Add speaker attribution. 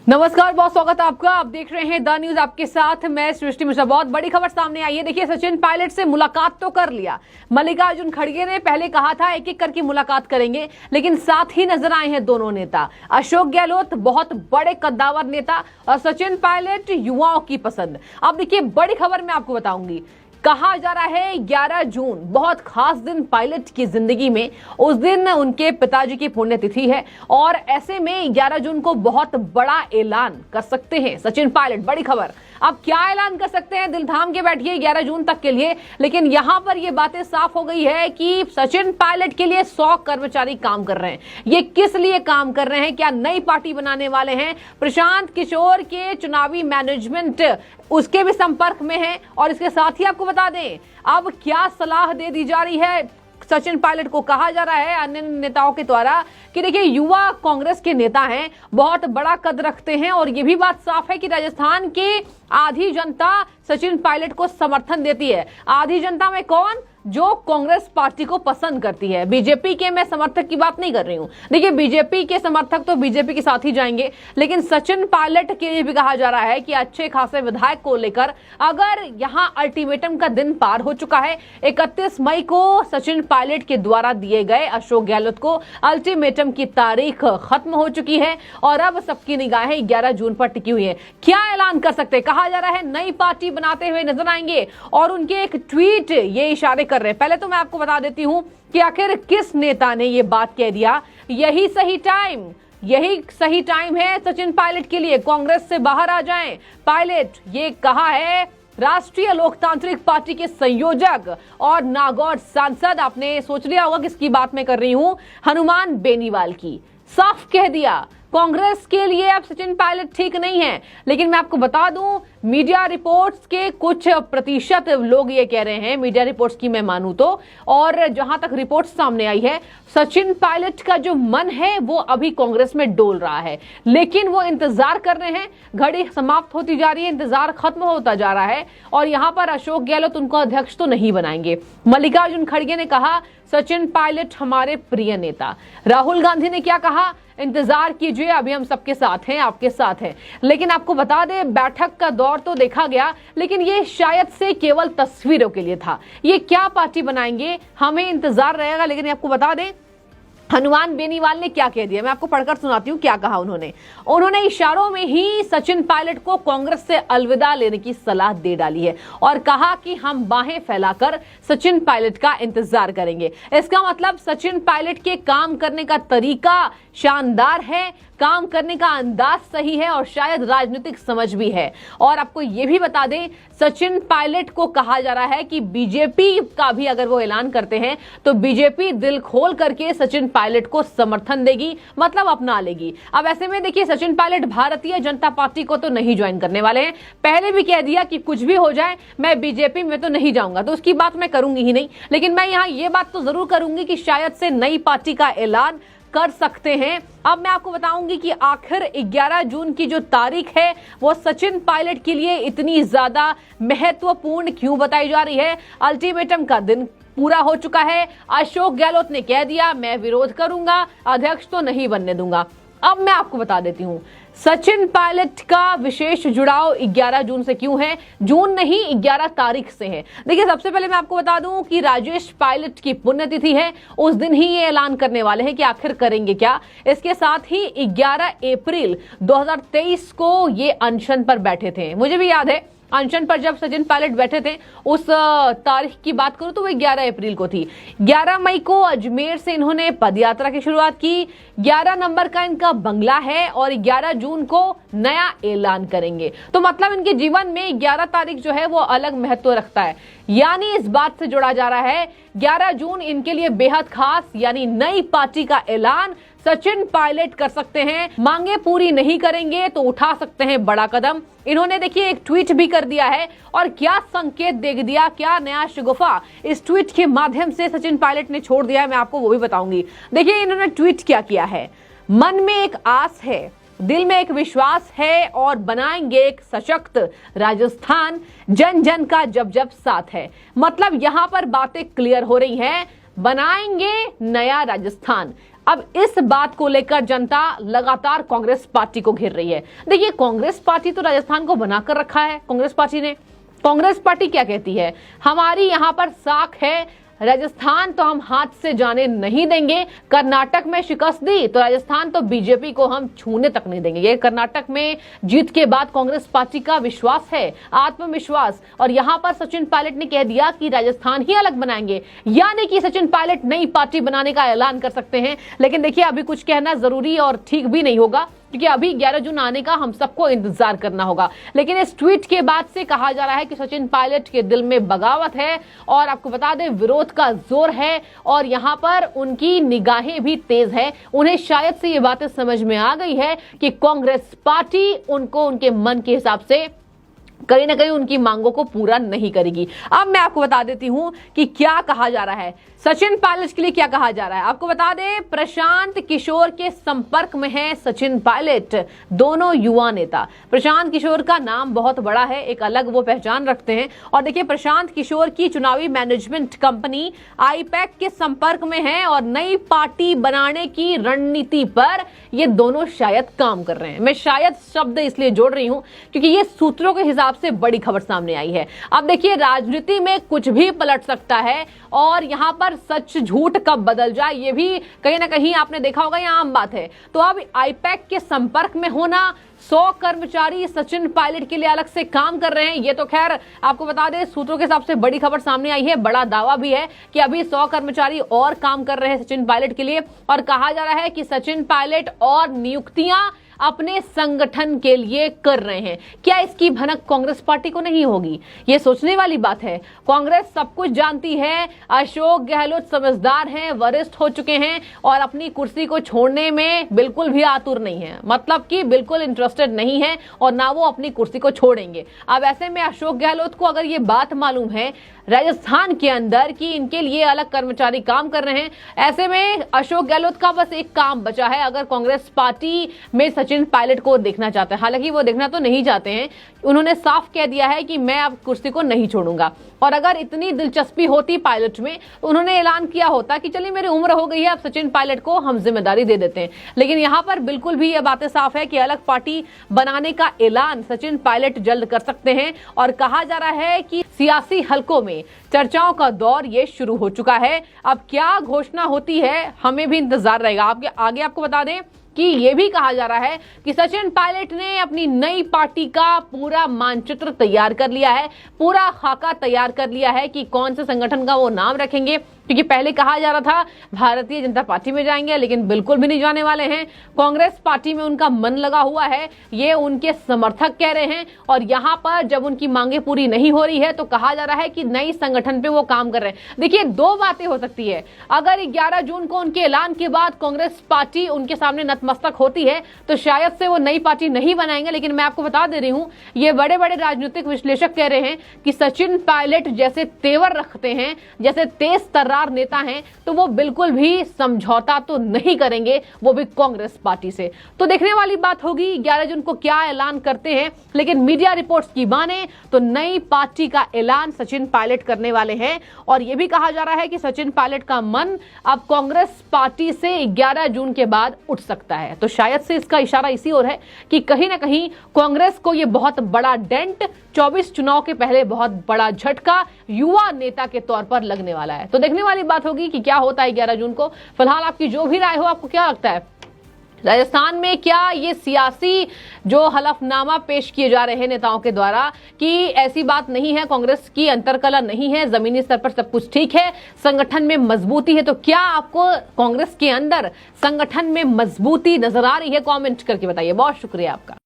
Speaker 1: नमस्कार, बहुत स्वागत है आपका। आप देख रहे हैं द न्यूज, आपके साथ मैं सृष्टि मिश्रा। बहुत बड़ी खबर सामने आई है। देखिए, सचिन पायलट से मुलाकात तो कर लिया। मल्लिकार्जुन खड़गे ने पहले कहा था एक एक करके मुलाकात करेंगे, लेकिन साथ ही नजर आए हैं दोनों नेता। अशोक गहलोत बहुत बड़े कद्दावर नेता और सचिन पायलट युवाओं की पसंद। अब देखिए, बड़ी खबर मैं आपको बताऊंगी। कहा जा रहा है 11 जून बहुत खास दिन पायलट की जिंदगी में। उस दिन उनके पिताजी की पुण्यतिथि है और ऐसे में 11 जून को बहुत बड़ा ऐलान कर सकते हैं सचिन पायलट। बड़ी खबर। अब क्या ऐलान कर सकते हैं, दिल थाम के बैठिए 11 जून तक के लिए। लेकिन यहां पर यह बातें साफ हो गई है कि सचिन पायलट के लिए 100 कर्मचारी काम कर रहे हैं। ये किस लिए काम कर रहे हैं, क्या नई पार्टी बनाने वाले हैं? प्रशांत किशोर के चुनावी मैनेजमेंट उसके भी संपर्क में है। और इसके साथ ही आपको बता दें, अब क्या सलाह दे दी जा रही है सचिन पायलट को। कहा जा रहा है अन्य नेताओं के द्वारा कि देखिए, युवा कांग्रेस के नेता हैं, बहुत बड़ा कद रखते हैं और ये भी बात साफ है कि राजस्थान की आधी जनता सचिन पायलट को समर्थन देती है। आधी जनता में कौन? जो कांग्रेस पार्टी को पसंद करती है। बीजेपी के मैं समर्थक की बात नहीं कर रही हूं। देखिए, बीजेपी के समर्थक तो बीजेपी के साथ ही जाएंगे, लेकिन सचिन पायलट के लिए भी कहा जा रहा है कि अच्छे खासे विधायक को लेकर अगर यहां अल्टीमेटम का दिन पार हो चुका है। 31 मई को सचिन पायलट के द्वारा दिए गए अशोक गहलोत को अल्टीमेटम की तारीख खत्म हो चुकी है और अब सबकी निगाहें 11 जून पर टिकी हुई है। क्या ऐलान कर सकते? कहा जा रहा है नई पार्टी बनाते हुए नजर आएंगे और उनके एक ट्वीट ये इशारे कर रहे हैं। पहले तो मैं आपको बता देती हूं कि आखिर किस नेता ने यह बात कह दिया। यही सही टाइम है सचिन पायलट के लिए, कांग्रेस से बाहर आ जाएं। पायलट ये कहा है राष्ट्रीय लोकतांत्रिक पार्टी के संयोजक और नागौर सांसद। आपने सोच लिया होगा किसकी बात मैं कर रही हूं, हनुमान बेनीवाल की। साफ कह दिया कांग्रेस के लिए अब सचिन पायलट ठीक नहीं है। लेकिन मैं आपको बता दूं, मीडिया रिपोर्ट्स के कुछ प्रतिशत लोग ये कह रहे हैं, मीडिया रिपोर्ट्स की मैं मानूं तो, और जहां तक रिपोर्ट्स सामने आई है, सचिन पायलट का जो मन है वो अभी कांग्रेस में डोल रहा है। लेकिन वो इंतजार कर रहे हैं, घड़ी समाप्त होती जा रही है, इंतजार खत्म होता जा रहा है और यहां पर अशोक गहलोत उनको अध्यक्ष तो नहीं बनाएंगे। मल्लिकार्जुन खड़गे ने कहा सचिन पायलट हमारे प्रिय नेता। राहुल गांधी ने क्या कहा? इंतजार कीजिए, अभी हम सबके साथ हैं, आपके साथ हैं। लेकिन आपको बता दें, बैठक का दौर तो देखा गया, लेकिन ये शायद से केवल तस्वीरों के लिए था। ये क्या पार्टी बनाएंगे हमें इंतजार रहेगा। लेकिन आपको बता दें हनुमान बेनीवाल ने क्या कह दिया, मैं आपको पढ़कर सुनाती हूं क्या कहा उन्होंने इशारों में ही सचिन पायलट को कांग्रेस से अलविदा लेने की सलाह दे डाली है और कहा कि हम बाहें फैलाकर सचिन पायलट का इंतजार करेंगे। इसका मतलब सचिन पायलट के काम करने का तरीका शानदार है, काम करने का अंदाज सही है और शायद राजनीतिक समझ भी है। और आपको यह भी बता दें, सचिन पायलट को कहा जा रहा है कि बीजेपी का भी अगर वो ऐलान करते हैं तो बीजेपी दिल खोल करके सचिन पायलट को समर्थन देगी, मतलब अपना लेगी। अब ऐसे में देखिए, सचिन पायलट भारतीय जनता पार्टी को तो नहीं ज्वाइन करने वाले हैं। पहले भी कह दिया कि कुछ भी हो जाए मैं बीजेपी में तो नहीं जाऊंगा, तो उसकी बात मैं करूंगी ही नहीं। लेकिन मैं यहां ये बात तो जरूर करूंगी कि शायद से नई पार्टी का ऐलान कर सकते हैं। अब मैं आपको बताऊंगी कि आखिर 11 जून की जो तारीख है वो सचिन पायलट के लिए इतनी ज्यादा महत्वपूर्ण क्यों बताई जा रही है। अल्टीमेटम का दिन पूरा हो चुका है। अशोक गहलोत ने कह दिया मैं विरोध करूंगा, अध्यक्ष तो नहीं बनने दूंगा। अब मैं आपको बता देती हूं सचिन पायलट का विशेष जुड़ाव 11 जून से क्यों है, जून नहीं 11 तारीख से है। देखिए, सबसे पहले मैं आपको बता दूं कि राजेश पायलट की पुण्यतिथि है। उस दिन ही ये ऐलान करने वाले हैं कि आखिर करेंगे क्या। इसके साथ ही 11 अप्रैल 2023 को ये अनशन पर बैठे थे। मुझे भी याद है अनशन पर जब सचिन पायलट बैठे थे, उस तारीख की बात करूं तो वो 11 अप्रैल को थी। 11 मई को अजमेर से इन्होंने पदयात्रा की शुरुआत की। 11 नंबर का इनका बंगला है और 11 जून को नया ऐलान करेंगे। तो मतलब इनके जीवन में 11 तारीख जो है वो अलग महत्व रखता है। यानी इस बात से जोड़ा जा रहा है 11 जून इनके लिए बेहद खास, यानी नई पार्टी का ऐलान सचिन पायलट कर सकते हैं। मांगे पूरी नहीं करेंगे तो उठा सकते हैं बड़ा कदम। इन्होंने देखिए एक ट्वीट भी कर दिया है और क्या संकेत दे दिया, क्या नया शगुफा इस ट्वीट के माध्यम से सचिन पायलट ने छोड़ दिया है, मैं आपको वो भी बताऊंगी। देखिए इन्होंने ट्वीट क्या किया है, मन में एक आस है, दिल में एक विश्वास है और बनाएंगे एक सशक्त राजस्थान, जन जन का जब जब साथ है। मतलब यहां पर बातें क्लियर हो रही हैं, बनाएंगे नया राजस्थान। अब इस बात को लेकर जनता लगातार कांग्रेस पार्टी को घेर रही है। देखिए, कांग्रेस पार्टी तो राजस्थान को बनाकर रखा है। कांग्रेस पार्टी क्या कहती है, हमारी यहां पर साख है, राजस्थान तो हम हाथ से जाने नहीं देंगे। कर्नाटक में शिकस्त दी तो राजस्थान तो बीजेपी को हम छूने तक नहीं देंगे। ये कर्नाटक में जीत के बाद कांग्रेस पार्टी का विश्वास है, आत्मविश्वास। और यहां पर सचिन पायलट ने कह दिया कि राजस्थान ही अलग बनाएंगे, यानी कि सचिन पायलट नई पार्टी बनाने का ऐलान कर सकते हैं। लेकिन देखिए, अभी कुछ कहना जरूरी और ठीक भी नहीं होगा, क्योंकि अभी 11 जून आने का हम सबको इंतजार करना होगा। लेकिन इस ट्वीट के बाद से कहा जा रहा है कि सचिन पायलट के दिल में बगावत है और आपको बता दें विरोध का जोर है और यहां पर उनकी निगाहें भी तेज है। उन्हें शायद से ये बातें समझ में आ गई है कि कांग्रेस पार्टी उनको उनके मन के हिसाब से कहीं ना कहीं उनकी मांगों को पूरा नहीं करेगी। अब मैं आपको बता देती हूं कि क्या कहा जा रहा है, सचिन पायलट के लिए क्या कहा जा रहा है। आपको बता दें, प्रशांत किशोर के संपर्क में है सचिन पायलट, दोनों युवा नेता। प्रशांत किशोर का नाम बहुत बड़ा है, एक अलग वो पहचान रखते हैं। और देखिए, प्रशांत किशोर की चुनावी मैनेजमेंट कंपनी आईपैक के संपर्क में है और नई पार्टी बनाने की रणनीति पर ये दोनों शायद काम कर रहे हैं। मैं शायद शब्द इसलिए जोड़ रही हूं क्योंकि ये सूत्रों के हिसाब से बड़ी खबर सामने आई है। अब देखिए, राजनीति में कुछ भी पलट सकता है और यहां पर सच झूठ कब बदल जाए ये भी कहीं ना कहीं आपने देखा होगा, यह आम बात है। तो अब आईपैक के संपर्क में होना, 100 कर्मचारी सचिन पायलट के लिए अलग से काम कर रहे हैं, ये तो खैर आपको बता दें सूत्रों के हिसाब से बड़ी खबर सामने आई है। बड़ा दावा भी है कि अभी 100 कर्मचारी और काम कर रहे हैं सचिन पायलट के लिए और कहा जा रहा है कि सचिन पायलट और नियुक्तियां अपने संगठन के लिए कर रहे हैं। क्या इसकी भनक कांग्रेस पार्टी को नहीं होगी? ये सोचने वाली बात है। कांग्रेस सब कुछ जानती है, अशोक गहलोत समझदार हैं, वरिष्ठ हो चुके हैं और अपनी कुर्सी को छोड़ने में बिल्कुल भी आतुर नहीं है, मतलब कि बिल्कुल इंटरेस्टेड नहीं है और ना वो अपनी कुर्सी को छोड़ेंगे। अब ऐसे में अशोक गहलोत को अगर ये बात मालूम है राजस्थान के अंदर कि इनके लिए अलग कर्मचारी काम कर रहे हैं, ऐसे में अशोक गहलोत का बस एक काम बचा है, अगर कांग्रेस पार्टी में सचिन पायलट को देखना चाहते हैं। हालांकि वो देखना तो नहीं चाहते हैं, उन्होंने साफ कह दिया है कि मैं अब कुर्सी को नहीं छोड़ूंगा। और अगर इतनी दिलचस्पी होती पायलट में तो उन्होंने ऐलान किया होता कि चलिए मेरी उम्र हो गई है, अब सचिन पायलट को हम जिम्मेदारी दे देते हैं। लेकिन यहां पर बिल्कुल भी ये बातें साफ है कि अलग पार्टी बनाने का ऐलान सचिन पायलट जल्द कर सकते हैं। और कहा जा रहा है कि सियासी हलकों में चर्चाओं का दौर ये शुरू हो चुका है। अब क्या घोषणा होती है हमें भी इंतजार रहेगा। आगे आपको बता दें कि यह भी कहा जा रहा है कि सचिन पायलट ने अपनी नई पार्टी का पूरा मानचित्र तैयार कर लिया है, पूरा खाका तैयार कर लिया है कि कौन से संगठन का वो नाम रखेंगे। क्योंकि पहले कहा जा रहा था भारतीय जनता पार्टी में जाएंगे, लेकिन बिल्कुल भी नहीं जाने वाले हैं। कांग्रेस पार्टी में उनका मन लगा हुआ है, ये उनके समर्थक कह रहे हैं। और यहां पर जब उनकी मांगे पूरी नहीं हो रही है तो कहा जा रहा है कि नई संगठन पे वो काम कर रहे हैं। देखिए, दो बातें हो सकती है। अगर 11 जून को उनके ऐलान के बाद कांग्रेस पार्टी उनके सामने नतमस्तक होती है तो शायद से वो नई पार्टी नहीं बनाएंगे। लेकिन मैं आपको बता दे रही हूं, ये बड़े बड़े राजनीतिक विश्लेषक कह रहे हैं कि सचिन पायलट जैसे तेवर रखते हैं, जैसे तेज तर्रार नेता हैं, तो वो बिल्कुल भी समझौता तो नहीं करेंगे, वो भी कांग्रेस पार्टी से। तो देखने वाली बात होगी 11 जून को क्या ऐलान करते हैं। लेकिन मीडिया रिपोर्ट्स की माने तो नई पार्टी का ऐलान सचिन पायलट करने वाले हैं। और यह भी कहा जा रहा है कि सचिन पायलट का मन अब कांग्रेस पार्टी से 11 जून के बाद उठ सकता है। तो शायद से इसका इशारा इसी ओर है कि कहीं ना कहीं कांग्रेस को यह बहुत बड़ा डेंट, 24 चुनाव के पहले बहुत बड़ा झटका युवा नेता के तौर पर लगने वाला है। तो देखने वाली बात होगी कि क्या होता है 11 जून को। फिलहाल आपकी जो भी राय हो, आपको क्या लगता है राजस्थान में क्या ये सियासी जो हलफनामा पेश किए जा रहे हैं नेताओं के द्वारा कि ऐसी बात नहीं है, कांग्रेस की अंतर्कलह नहीं है, जमीनी स्तर पर सब कुछ ठीक है, संगठन में मजबूती है, तो क्या आपको कांग्रेस के अंदर संगठन में मजबूती नजर आ रही है? कमेंट करके बताइए। बहुत शुक्रिया आपका।